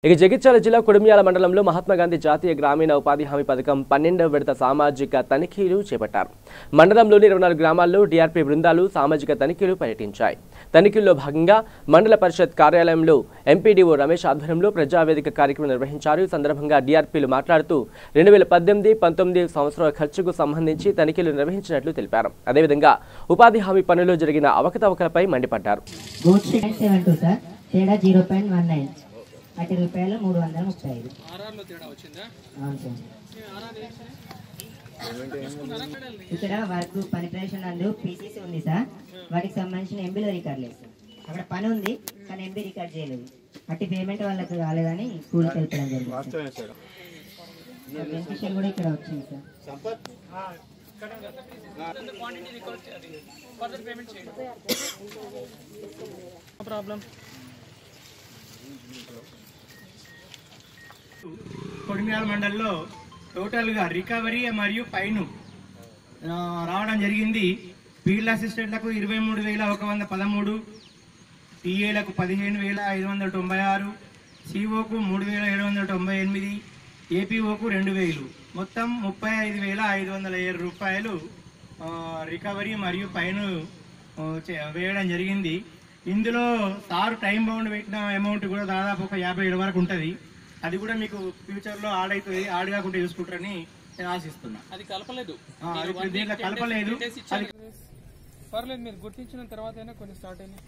ఇక జగిత్యాల జిల్లా కొడిమ్యాల మండలంలో మహాత్మాగాంధీ జాతీయ గ్రామీణ ఉపాధి హామీ పథకం 12వ విడత సామాజిక తనిఖీలు చేపట్టారు. మండలంలోని 24 గ్రామాల్లో డిఆర్పీ బృందాలు సామాజిక తనిఖీలు పర్యటించాయి. తనిఖీల్లో భాగంగా మండల పరిషత్ కార్యాలయంలో ఎంపీడీఓ రమేష్ ఆధ్వర్యంలో ప్రజావేదిక కార్యక్రమం నిర్వహించారు. ఈ సందర్భంగా డిఆర్పీలు మాట్లాడుతూ 2018-19 సంవత్సరాల ఖర్చుకు సంబంధించి తనిఖీలు నిర్వహించినట్లు తెలిపారు. అదేవిధంగా ఉపాధి హామీ పనుల్లో జరిగిన అవకతవకలపై మండిపడ్డారు. ఇక్కడ వర్క్ పని ప్రదేశం నందు పీసీసీ ఉంది సార్. వాటికి సంబంధించిన ఎంబీలో రికార్డ్ లేదు సార్. అక్కడ పని ఉంది కానీ ఎంబీ రికార్డ్ చేయలేదు. అట్టి పేమెంట్ వాళ్ళకి రాలేదని స్కూల్కి వెళ్ళడం జరిగింది. బెనిఫిషియల్ కూడా ఇక్కడ వచ్చింది సార్. కొడిమ్యాల మండలంలో టోటల్గా రికవరీ మరియు ఫైన్ రావడం జరిగింది. ఫీల్డ్ అసిస్టెంట్లకు 23,113, టీఏలకు 15,596, సిఓకు 3,798, ఏపీఓకు 2,000, మొత్తం 35,507 రూపాయలు రికవరీ మరియు ఫైన్ వేయడం జరిగింది. ఇందులో సార్ టైం బౌండ్ పెట్టిన అమౌంట్ కూడా దాదాపు ఒక 50,000 వరకు ఉంటుంది. అది కూడా మీకు ఫ్యూచర్లో యాడ్ అవుతుంది. యాడ్ కాకుండా చూసుకుంటారని నేను ఆశిస్తున్నా. అది కలపలేదు, దీంట్లో కలపలేదు. పర్లేదు, మీరు గుర్తించిన తర్వాత అయినా కొన్ని స్టార్ట్ అయినాయి.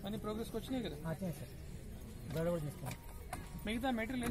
అన్ని ప్రోగ్రెస్కి వచ్చినాయి కదా. మిగతా మెటీరియల్